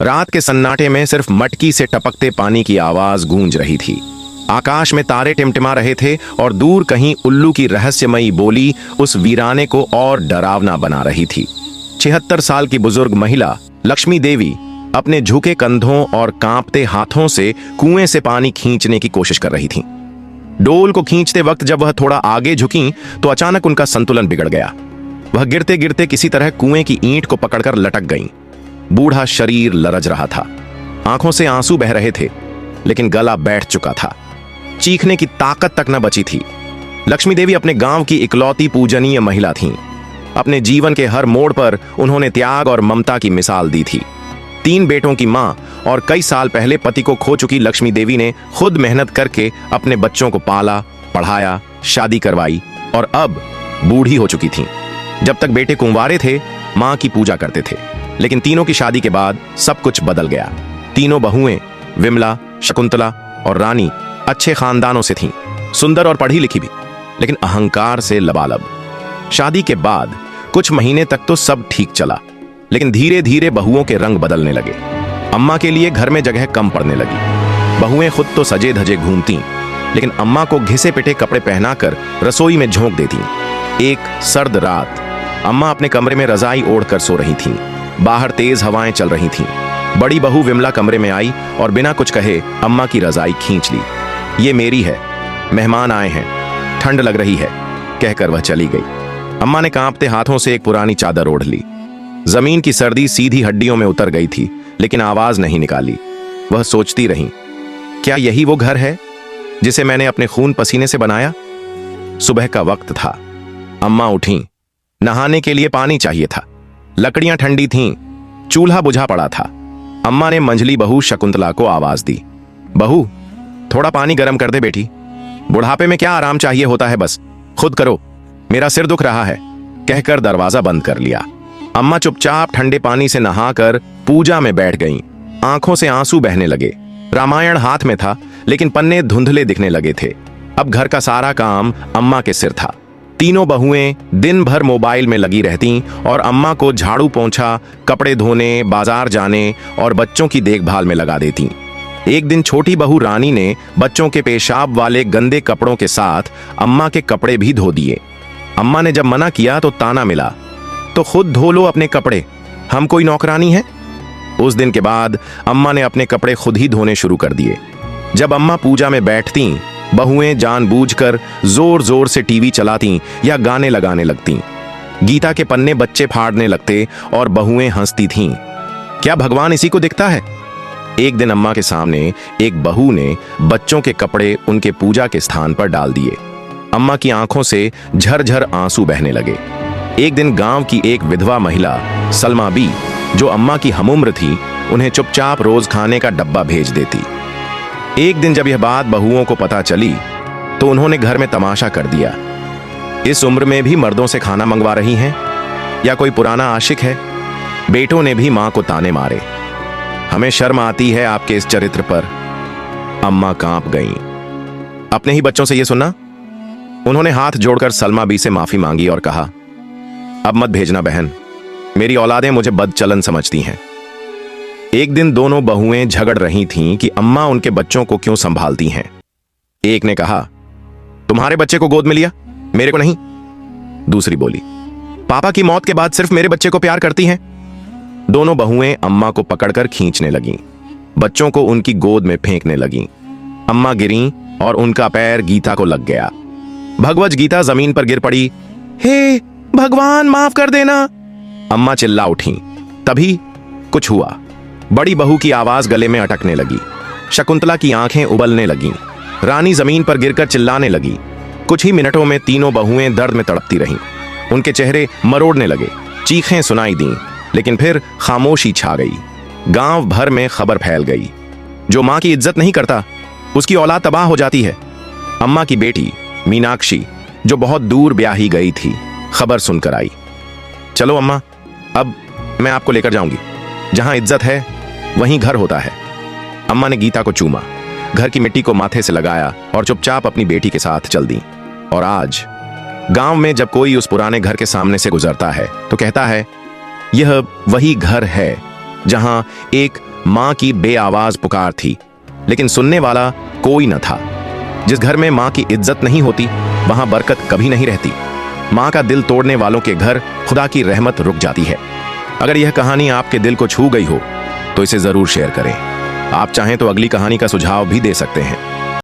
रात के सन्नाटे में सिर्फ मटकी से टपकते पानी की आवाज गूंज रही थी। आकाश में तारे टिमटिमा रहे थे और दूर कहीं उल्लू की रहस्यमयी बोली उस वीराने को और डरावना बना रही थी। 76 साल की बुजुर्ग महिला लक्ष्मी देवी अपने झुके कंधों और कांपते हाथों से कुएं से पानी खींचने की कोशिश कर रही थीं। डोल को खींचते वक्त जब वह थोड़ा आगे झुकीं तो अचानक उनका संतुलन बिगड़ गया। वह गिरते गिरते किसी तरह कुएं की ईंट को पकड़कर लटक गईं। बूढ़ा शरीर लरज रहा था, आंखों से आंसू बह रहे थे, लेकिन गला बैठ चुका था। चीखने की ताकत तक न बची थी। लक्ष्मी देवी अपने गांव की इकलौती पूजनीय महिला थीं। अपने जीवन के हर मोड़ पर उन्होंने त्याग और ममता की मिसाल दी थी। 3 बेटों की मां और कई साल पहले पति को खो चुकी लक्ष्मी देवी ने खुद मेहनत करके अपने बच्चों को पाला, पढ़ाया, शादी करवाई और अब बूढ़ी हो चुकी थीं। जब तक बेटे कुंवारे थे, मां की पूजा करते थे, लेकिन तीनों की शादी के बाद सब कुछ बदल गया। तीनों बहुएं विमला, शकुंतला और रानी अच्छे खानदानों से थीं, सुंदर और पढ़ी लिखी भी, लेकिन अहंकार से लबालब। शादी के बाद कुछ महीने तक तो सब ठीक चला, लेकिन धीरे धीरे बहुओं के रंग बदलने लगे। अम्मा के लिए घर में जगह कम पड़ने लगी। बहुएं खुद तो सजे धजे घूमती, लेकिन अम्मा को घिसे पिटे कपड़े पहनाकर रसोई में झोंक देती। एक सर्द रात अम्मा अपने कमरे में रजाई ओढ़कर सो रही थीं। बाहर तेज हवाएं चल रही थीं। बड़ी बहू विमला कमरे में आई और बिना कुछ कहे अम्मा की रजाई खींच ली। ये मेरी है, मेहमान आए हैं, ठंड लग रही है, कहकर वह चली गई। अम्मा ने कांपते हाथों से एक पुरानी चादर ओढ़ ली। जमीन की सर्दी सीधी हड्डियों में उतर गई थी, लेकिन आवाज नहीं निकाली। वह सोचती रही, क्या यही वो घर है जिसे मैंने अपने खून पसीने से बनाया? सुबह का वक्त था। अम्मा उठी। नहाने के लिए पानी चाहिए था। लकड़ियां ठंडी थीं, चूल्हा बुझा पड़ा था। अम्मा ने मंझली बहू शकुंतला को आवाज दी, बहू थोड़ा पानी गर्म कर दे बेटी। बुढ़ापे में क्या आराम चाहिए होता है, बस खुद करो, मेरा सिर दुख रहा है, कहकर दरवाजा बंद कर लिया। अम्मा चुपचाप ठंडे पानी से नहाकर पूजा में बैठ गईं। आंखों से आंसू बहने लगे। रामायण हाथ में था, लेकिन पन्ने धुंधले दिखने लगे थे। अब घर का सारा काम अम्मा के सिर था। तीनों बहुएं दिन भर मोबाइल में लगी रहतीं और अम्मा को झाड़ू पोंछा, कपड़े धोने, बाजार जाने और बच्चों की देखभाल में लगा देतीं। एक दिन छोटी बहू रानी ने बच्चों के पेशाब वाले गंदे कपड़ों के साथ अम्मा के कपड़े भी धो दिए। अम्मा ने जब मना किया तो ताना मिला, तो खुद धो लो अपने कपड़े, हम कोई नौकरानी है? उस दिन के बाद अम्मा ने अपने कपड़े खुद ही धोने शुरू कर दिए। जब अम्मा पूजा में बैठतीं, बहुएं जानबूझकर जोर जोर से टीवी चलाती या गाने लगाने लगतीं। गीता के पन्ने बच्चे फाड़ने लगते और बहुएं हंसती थीं। क्या भगवान इसी को दिखता है? एक दिन अम्मा के सामने एक बहू ने बच्चों के कपड़े उनके पूजा के स्थान पर डाल दिए। अम्मा की आंखों से झरझर आंसू बहने लगे। एक दिन गांव की एक विधवा महिला सलमा बी, जो अम्मा की हमउम्र थी, उन्हें चुपचाप रोज खाने का डब्बा भेज देती। एक दिन जब यह बात बहुओं को पता चली तो उन्होंने घर में तमाशा कर दिया। इस उम्र में भी मर्दों से खाना मंगवा रही हैं, या कोई पुराना आशिक है? बेटों ने भी मां को ताने मारे। हमें शर्म आती है आपके इस चरित्र पर। अम्मा कांप गईं। अपने ही बच्चों से यह सुना? उन्होंने हाथ जोड़कर सलमा बी से माफी मांगी और कहा, अब मत भेजना बहन, मेरी औलादें मुझे बदचलन समझती हैं। एक दिन दोनों बहुएं झगड़ रही थीं कि अम्मा उनके बच्चों को क्यों संभालती हैं। एक ने कहा, तुम्हारे बच्चे को गोद में लिया, मेरे को नहीं। दूसरी बोली, पापा की मौत के बाद सिर्फ मेरे बच्चे को प्यार करती हैं। दोनों बहुएं अम्मा को पकड़कर खींचने लगीं, बच्चों को उनकी गोद में फेंकने लगीं। अम्मा गिरीं और उनका पैर गीता को लग गया। भगवज गीता जमीन पर गिर पड़ी। हे भगवान, माफ कर देना, अम्मा चिल्ला उठी। तभी कुछ हुआ। बड़ी बहू की आवाज गले में अटकने लगी। शकुंतला की आंखें उबलने लगीं। रानी जमीन पर गिरकर चिल्लाने लगी। कुछ ही मिनटों में तीनों बहुएं दर्द में तड़पती रहीं। उनके चेहरे मरोड़ने लगे। चीखें सुनाई दीं, लेकिन फिर खामोशी छा गई। गांव भर में खबर फैल गई, जो मां की इज्जत नहीं करता उसकी औलाद तबाह हो जाती है। अम्मा की बेटी मीनाक्षी, जो बहुत दूर ब्याही गई थी, खबर सुनकर आई। चलो अम्मा, अब मैं आपको लेकर जाऊंगी। जहां इज्जत है वहीं घर होता है। अम्मा ने गीता को चूमा, घर की मिट्टी को माथे से लगाया और चुपचाप अपनी बेटी के साथ चल दी। और आज गांव में जब कोई उस पुराने घर के सामने से गुजरता है तो कहता है, यह वही घर है जहां एक मां की बेआवाज पुकार थी, लेकिन सुनने वाला कोई न था। जिस घर में मां की इज्जत नहीं होती, वहां बरकत कभी नहीं रहती। मां का दिल तोड़ने वालों के घर खुदा की रहमत रुक जाती है। अगर यह कहानी आपके दिल को छू गई हो तो इसे जरूर शेयर करें। आप चाहें तो अगली कहानी का सुझाव भी दे सकते हैं।